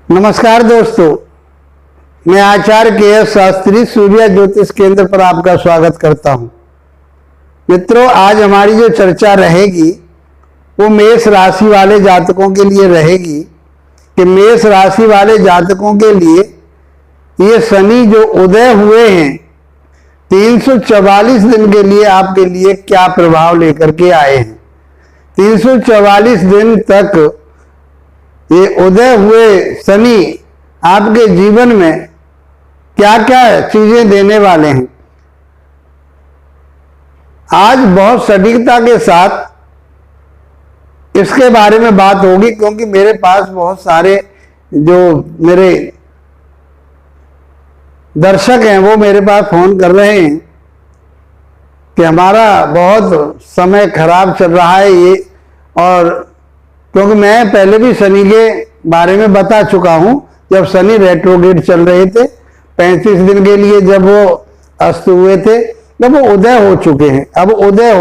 नमस्कार दोस्तों, मैं आचार्य के शास्त्री सूर्य ज्योतिष केंद्र पर आपका स्वागत करता हूं। मित्रों, आज हमारी जो चर्चा रहेगी वो मेष राशि वाले जातकों के लिए रहेगी कि मेष राशि वाले जातकों के लिए ये शनि जो उदय हुए हैं 344 दिन के लिए आपके लिए क्या प्रभाव लेकर के आए हैं। 344 दिन तक ये उदय हुए शनि आपके जीवन में क्या क्या चीजें देने वाले हैं, आज बहुत सटीकता के साथ इसके बारे में बात होगी। क्योंकि मेरे पास बहुत सारे जो मेरे दर्शक हैं वो मेरे पास फोन कर रहे हैं कि हमारा बहुत समय खराब चल रहा है ये, और क्योंकि मैं पहले भी शनि के बारे में बता चुका हूं। जब शनि रेट्रोग्रेड चल रहे थे 35 दिन के लिए, जब वो अस्त हुए थे, जब वो उदय हो चुके हैं, अब उदय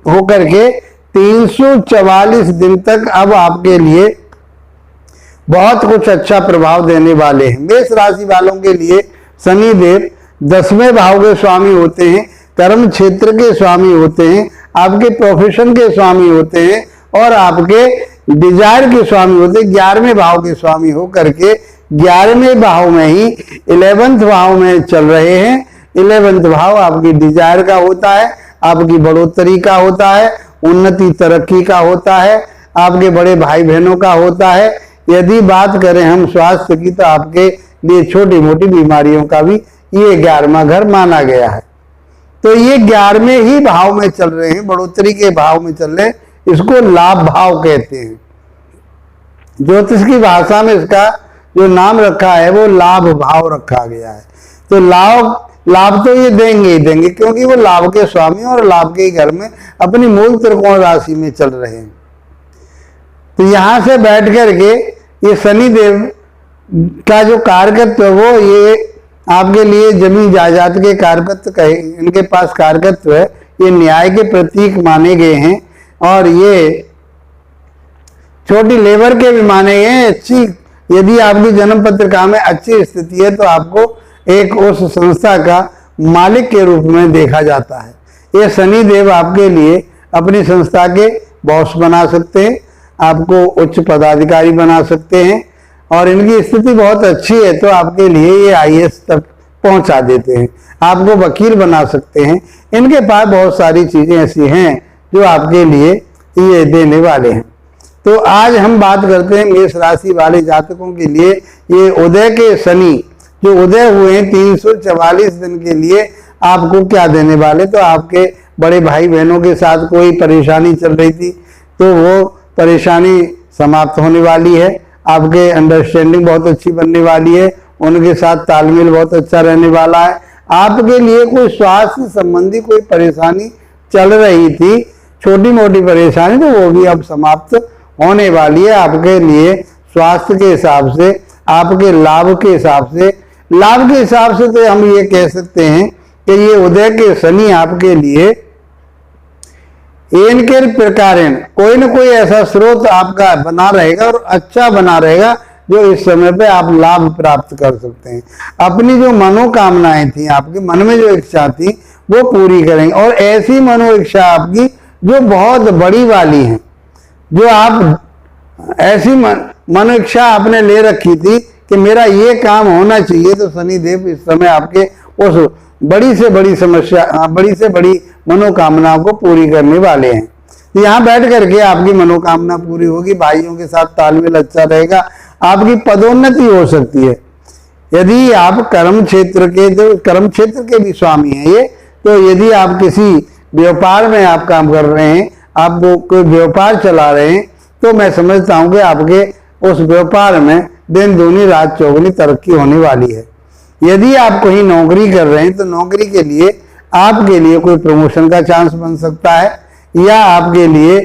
हो करके 344 दिन तक अब आपके लिए बहुत कुछ अच्छा प्रभाव देने वाले हैं। मेष राशि वालों के लिए शनि देव 10वें भाव के स्वामी होते हैं, कर्म क्षेत्र के स्वामी होते हैं, आपके प्रोफेशन के स्वामी होते हैं और आपके डिजायर के स्वामी होते हैं। 11वें भाव के स्वामी हो करके 11वें भाव में ही 11th भाव में चल रहे हैं। 11th भाव आपकी डिजायर का होता है, आपकी बढ़ोतरी का होता है, उन्नति तरक्की का होता है, आपके बड़े भाई बहनों का होता है। यदि बात करें हम स्वास्थ्य की, तो आपके लिए छोटी मोटी बीमारियों का भी ये 11वां घर माना गया है। तो ये 11वें ही भाव में चल रहे हैं, बढ़ोतरी के भाव में चल रहे हैं। इसको लाभ भाव कहते हैं। ज्योतिष की भाषा में इसका जो नाम रखा है वो लाभ भाव रखा गया है। तो लाभ तो ये देंगे ही देंगे, क्योंकि वो लाभ के स्वामी और लाभ के घर में अपनी मूल त्रिकोण राशि में चल रहे हैं। तो यहां से बैठ करके ये शनि देव का जो कारकत्व है वो ये आपके लिए जमीन जायदाद के कारकत्व का, इनके पास कारकत्व है। ये न्याय के प्रतीक माने गए हैं और ये छोटी लेबर के भी माने गए हैं। अच्छी, यदि आपकी जन्म पत्रिका में अच्छी स्थिति है तो आपको एक उस संस्था का मालिक के रूप में देखा जाता है। ये शनि देव आपके लिए अपनी संस्था के बॉस बना सकते हैं, आपको उच्च पदाधिकारी बना सकते हैं, और इनकी स्थिति बहुत अच्छी है तो आपके लिए ये IAS तक पहुंचा देते हैं, आपको वकील बना सकते हैं। इनके पास बहुत सारी चीजें ऐसी हैं जो आपके लिए ये देने वाले हैं। तो आज हम बात करते हैं मेष राशि वाले जातकों के लिए ये उदय के शनि जो उदय हुए हैं 344 दिन के लिए आपको क्या देने वाले। तो आपके बड़े भाई बहनों के साथ कोई परेशानी चल रही थी तो वो परेशानी समाप्त होने वाली है। आपके अंडरस्टैंडिंग बहुत अच्छी बनने वाली है, उनके साथ तालमेल बहुत अच्छा रहने वाला है। आपके लिए कोई स्वास्थ्य संबंधी कोई परेशानी चल रही थी, छोटी मोटी परेशानी, तो वो भी अब समाप्त होने वाली है। आपके लिए स्वास्थ्य के हिसाब से, आपके लाभ के हिसाब से तो हम ये कह सकते हैं कि ये उदय के शनि आपके लिए इनके प्रकार कोई ना कोई ऐसा स्रोत आपका बना रहेगा और अच्छा बना रहेगा जो इस समय पे आप लाभ प्राप्त कर सकते हैं। अपनी जो मनोकामनाएं थी, आपके मन में जो इच्छा थी वो पूरी करेंगे, और ऐसी मनो इच्छा आपकी जो बहुत बड़ी वाली है, जो आप ऐसी मनो इच्छा आपने ले रखी थी कि मेरा ये काम होना चाहिए, तो शनि देव इस समय आपके उस बड़ी से बड़ी समस्या, बड़ी से बड़ी मनोकामनाओं को पूरी करने वाले हैं। तो यहाँ बैठ करके आपकी मनोकामना पूरी होगी, भाइयों के साथ तालमेल अच्छा रहेगा, आपकी पदोन्नति हो सकती है। यदि आप कर्म क्षेत्र के भी स्वामी हैं ये, तो यदि आप किसी व्यापार में आप काम कर रहे हैं, आप वो कोई व्यापार चला रहे हैं, तो मैं समझता हूं कि आपके उस व्यापार में दिन दूनी रात चौगुनी तरक्की होने वाली है। यदि आप कहीं नौकरी कर रहे हैं तो नौकरी के लिए आपके लिए कोई प्रमोशन का चांस बन सकता है, या आपके लिए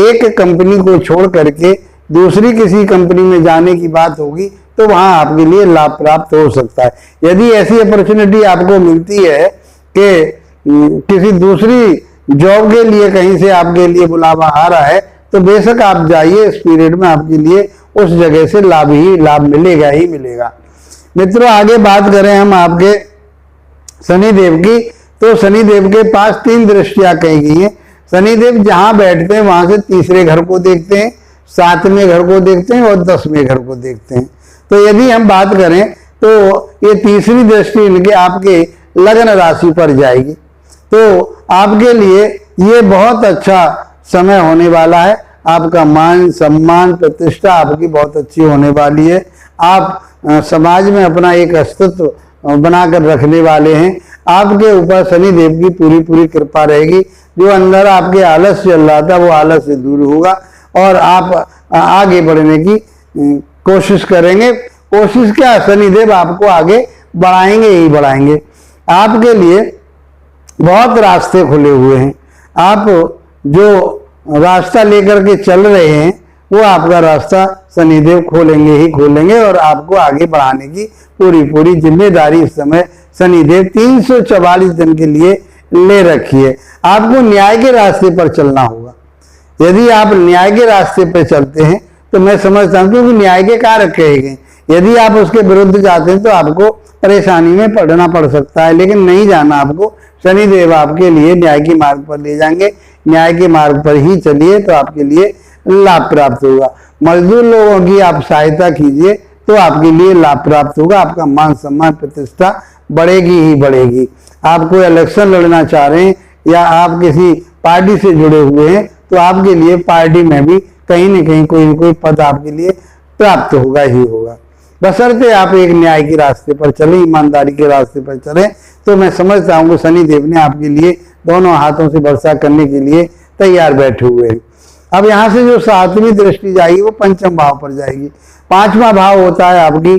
एक कंपनी को छोड़ करके दूसरी किसी कंपनी में जाने की बात होगी तो वहां आपके लिए लाभ प्राप्त हो सकता है। यदि ऐसी अपॉर्चुनिटी आपको मिलती है कि किसी दूसरी जॉब के लिए कहीं से आपके लिए बुलावा आ रहा है, तो बेशक आप जाइए। इस पीरियड में आपके लिए उस जगह से लाभ ही लाभ मिलेगा ही मिलेगा। मित्रों, आगे बात करें हम आपके शनिदेव की, तो शनिदेव के पास 3 दृष्टियां कही गई हैं। शनिदेव जहां बैठते हैं वहां से तीसरे घर को देखते हैं, 7वें घर को देखते हैं और 10वें घर को देखते हैं। तो यदि हम बात करें तो ये तीसरी दृष्टि इनके आपके लग्न राशि पर जाएगी। तो आपके लिए ये बहुत अच्छा समय होने वाला है। आपका मान सम्मान प्रतिष्ठा आपकी बहुत अच्छी होने वाली है। आप समाज में अपना एक अस्तित्व बनाकर रखने वाले हैं। आपके ऊपर शनिदेव की पूरी पूरी कृपा रहेगी। जो अंदर आपके आलस चल रहा था वो आलस से दूर होगा और आप आगे बढ़ने की कोशिश करेंगे। कोशिश क्या, शनिदेव आपको आगे बढ़ाएंगे ही बढ़ाएंगे। आपके लिए बहुत रास्ते खुले हुए हैं। आप जो रास्ता लेकर के चल रहे हैं वो आपका रास्ता शनिदेव खोलेंगे ही खोलेंगे और आपको आगे बढ़ाने की पूरी पूरी जिम्मेदारी इस समय शनिदेव 344 दिन के लिए ले रखी है। आपको न्याय के रास्ते पर चलना होगा। यदि आप न्याय के रास्ते पर चलते हैं तो मैं समझता हूं क्योंकि न्याय के कारक कहे गए। यदि आप उसके विरुद्ध जाते हैं तो आपको परेशानी में पड़ना पड़ सकता है, लेकिन नहीं जाना आपको। शनिदेव आपके लिए न्याय के मार्ग पर ले जाएंगे। न्याय के मार्ग पर ही चलिए तो आपके लिए लाभ प्राप्त होगा। मजदूर लोगों की आप सहायता कीजिए तो आपके लिए लाभ प्राप्त होगा। आपका मान सम्मान प्रतिष्ठा बढ़ेगी ही बढ़ेगी। आप कोई इलेक्शन लड़ना चाह रहे हैं या आप किसी पार्टी से जुड़े हुए हैं तो आपके लिए पार्टी में भी कहीं न कहीं कोई न कोई पद आपके लिए प्राप्त होगा ही होगा। बशर्ते आप एक न्याय के रास्ते पर चले, ईमानदारी के रास्ते पर चले, तो मैं समझता हूँ शनिदेव ने आपके लिए दोनों हाथों से वर्षा करने के लिए तैयार बैठे हुए हैं। अब यहाँ से जो 7वीं दृष्टि जाएगी वो पंचम भाव पर जाएगी। 5वां भाव होता है आपकी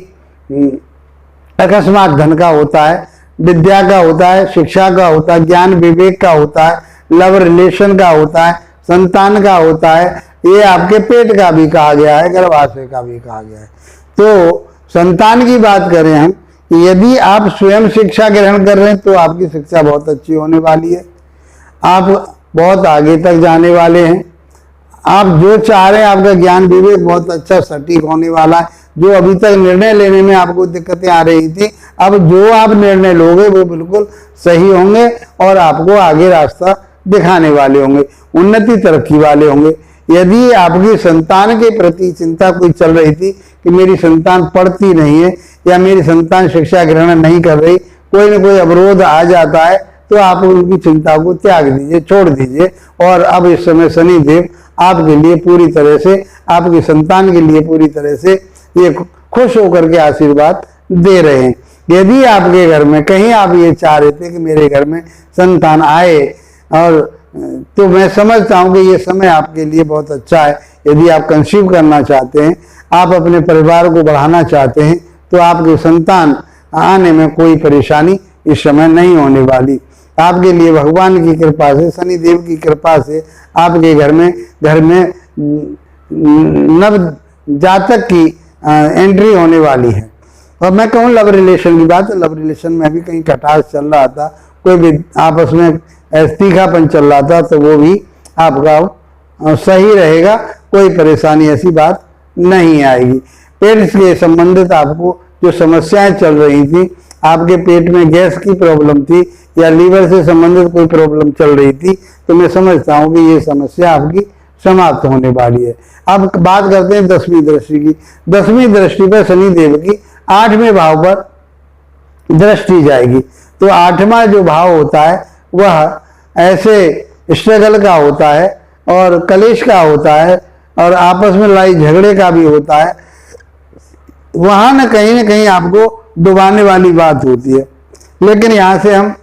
अकस्मात धन का होता है, विद्या का होता है, शिक्षा का होता है, ज्ञान विवेक का होता है, लव रिलेशन का होता है, संतान का होता है, ये आपके पेट का भी कहा गया है, गर्भाशय का भी कहा गया है। तो संतान की बात करें हम, यदि आप स्वयं शिक्षा ग्रहण कर रहे हैं तो आपकी शिक्षा बहुत अच्छी होने वाली है। आप बहुत आगे तक जाने वाले हैं। आप जो चाह रहे हैं आपका ज्ञान विवेक बहुत अच्छा सटीक होने वाला है। जो अभी तक निर्णय लेने में आपको दिक्कतें आ रही थी, अब जो आप निर्णय लोगे वो बिल्कुल सही होंगे और आपको आगे रास्ता दिखाने वाले होंगे, उन्नति तरक्की वाले होंगे। यदि आपकी संतान के प्रति चिंता कोई चल रही थी कि मेरी संतान पढ़ती नहीं है या मेरी संतान शिक्षा ग्रहण नहीं कर रही, कोई न कोई अवरोध आ जाता है, तो आप उनकी चिंता को त्याग दीजिए, छोड़ दीजिए। और अब इस समय शनिदेव आपके लिए पूरी तरह से, आपकी संतान के लिए पूरी तरह से ये खुश होकर के आशीर्वाद दे रहे हैं। यदि आपके घर में कहीं आप ये चाह रहे थे कि मेरे घर में संतान आए, और तो मैं समझता हूं कि ये समय आपके लिए बहुत अच्छा है। यदि आप कंसीव करना चाहते हैं, आप अपने परिवार को बढ़ाना चाहते हैं, तो आपके संतान आने में कोई परेशानी इस समय नहीं होने वाली। आपके लिए भगवान की कृपा से, शनिदेव की कृपा से आपके घर में नव जातक की एंट्री होने वाली है। और मैं कहूँ लव रिलेशन की बात, लव रिलेशन में भी कहीं खटास चल रहा था, कोई भी आपस में तीखापन चल रहा था, तो वो भी आपका सही रहेगा। कोई परेशानी ऐसी बात नहीं आएगी। पेट से संबंधित आपको जो समस्याएं चल रही थी, आपके पेट में गैस की प्रॉब्लम थी या लीवर से संबंधित कोई प्रॉब्लम चल रही थी, तो मैं समझता हूँ कि ये समस्या आपकी समाप्त होने वाली है। अब बात करते हैं 10वीं दृष्टि की। 10वीं दृष्टि पर शनिदेव की 8वें भाव पर दृष्टि जाएगी। तो 8वां जो भाव होता है वह ऐसे स्ट्रगल का होता है और कलेश का होता है और आपस में लड़ाई झगड़े का भी होता है। वहां न कहीं आपको डुबाने वाली बात होती है। लेकिन यहाँ से हम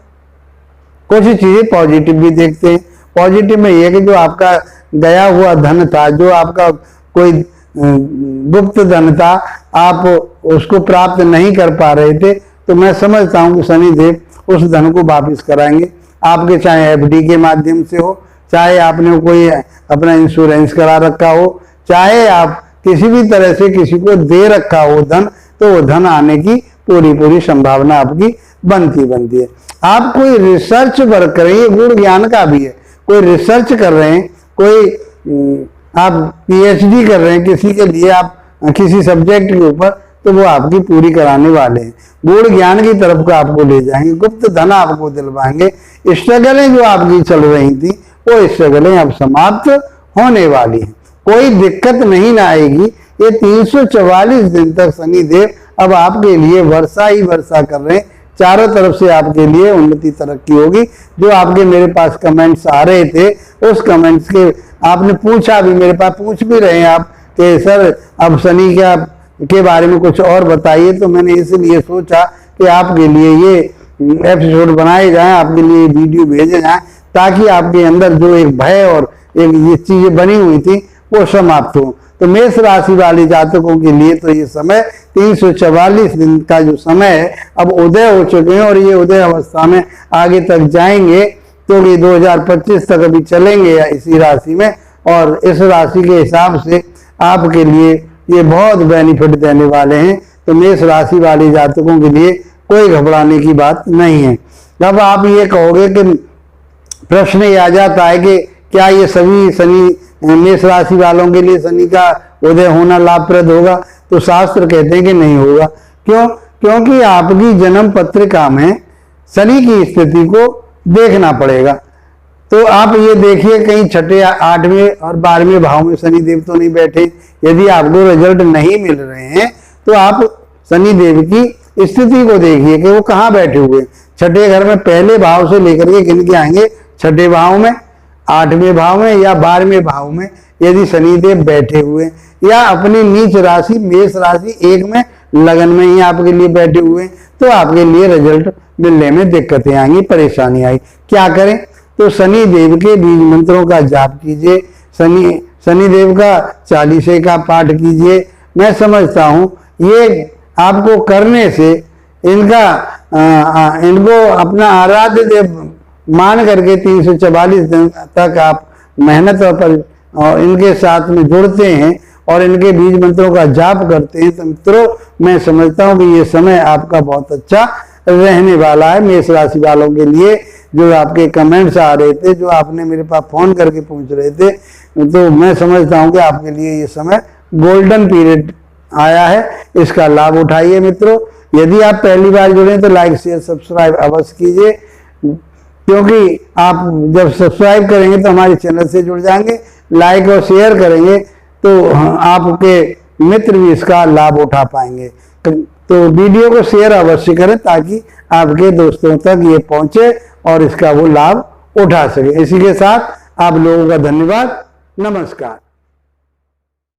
कुछ चीजें पॉजिटिव भी देखते हैं। पॉजिटिव में यह कि जो आपका गया हुआ धन था, जो आपका कोई गुप्त धन था, आप उसको प्राप्त नहीं कर पा रहे थे, तो मैं समझता हूँ कि शनिदेव उस धन को वापिस कराएंगे। आपके चाहे एफडी के माध्यम से हो, चाहे आपने कोई अपना इंश्योरेंस करा रखा हो, चाहे आप किसी भी तरह से किसी को दे रखा हो धन, तो वो धन आने की पूरी संभावना आपकी बनती है। आप कोई रिसर्च वर्क कर रहे हैं, गुण ज्ञान का भी है, कोई रिसर्च कर रहे हैं, कोई आप पीएचडी कर रहे हैं, किसी के लिए आप किसी सब्जेक्ट के ऊपर, तो वो आपकी पूरी कराने वाले हैं। गूढ़ ज्ञान की तरफ को आपको ले जाएंगे, गुप्त धन आपको दिलवाएंगे। स्ट्रगलें जो आपकी चल रही थी वो स्ट्रगलें अब समाप्त होने वाली हैं, कोई दिक्कत नहीं ना आएगी। ये 344 दिन तक शनिदेव अब आपके लिए वर्षा ही वर्षा कर रहे हैं, चारों तरफ से आपके लिए उन्नति तरक्की होगी। जो आपके मेरे पास कमेंट्स आ रहे थे, उस कमेंट्स के आपने पूछा भी, मेरे पास पूछ भी रहे हैं आप कि सर अब शनि के बारे में कुछ और बताइए, तो मैंने इसलिए सोचा कि आपके लिए ये एपिसोड बनाए जाएं, आपके लिए वीडियो भेजे जाएं, ताकि आपके अंदर जो एक भय और एक ये चीजें बनी हुई थी वो समाप्त हो। तो मेष राशि वाले जातकों के लिए तो ये समय 344 दिन का जो समय है अब उदय हो चुके हैं, और ये उदय अवस्था में आगे तक जाएंगे, तो ये 2025 तक अभी चलेंगे या इसी राशि में, और इस राशि के हिसाब से आपके लिए ये बहुत बेनिफिट देने वाले हैं। तो मेष राशि वाले जातकों के लिए कोई घबराने की बात नहीं है। अब आप ये कहोगे कि प्रश्न ये आ जाता है कि क्या ये सभी शनि मेष राशि वालों के लिए शनि का उदय होना लाभप्रद होगा? तो शास्त्र कहते हैं कि नहीं होगा। क्यों? क्योंकि आपकी जन्म पत्रिका में शनि की स्थिति को देखना पड़ेगा। तो आप ये देखिए कहीं छठे 8वें और 12वें भाव में शनि देव तो नहीं बैठे। यदि आपको रिजल्ट नहीं मिल रहे हैं तो आप शनि देव की स्थिति को देखिए कि वो कहाँ बैठे हुए। छठे घर में पहले भाव से लेकर के गिन के आएंगे, छठे भाव में, 8वें भाव में या 12वें भाव में यदि शनिदेव बैठे हुए, या अपनी नीच राशि मेष राशि 1 में लगन में ही आपके लिए बैठे हुए, तो आपके लिए रिजल्ट मिलने में दिक्कतें आएंगी, परेशानी आई। क्या करें? तो शनि देव के बीज मंत्रों का जाप कीजिए, शनि देव का 40 का पाठ कीजिए। मैं समझता हूं ये आपको करने से इनको अपना आराध्य देव मान करके 344 दिन तक आप मेहनत और इनके साथ में जुड़ते हैं और इनके बीज मंत्रों का जाप करते हैं, तो मित्रों मैं समझता हूं कि ये समय आपका बहुत अच्छा रहने वाला है। मेष राशि वालों के लिए जो आपके कमेंट्स आ रहे थे, जो आपने मेरे पास फोन करके पूछ रहे थे, तो मैं समझता हूं कि आपके लिए ये समय गोल्डन पीरियड आया है, इसका लाभ उठाइए मित्रों। यदि आप पहली बार जुड़े तो लाइक शेयर सब्सक्राइब अवश्य कीजिए, क्योंकि आप जब सब्सक्राइब करेंगे तो हमारे चैनल से जुड़ जाएंगे, लाइक और शेयर करेंगे तो आपके मित्र भी इसका लाभ उठा पाएंगे। तो वीडियो को शेयर अवश्य करें ताकि आपके दोस्तों तक ये पहुंचे और इसका वो लाभ उठा सके। इसी के साथ आप लोगों का धन्यवाद, नमस्कार।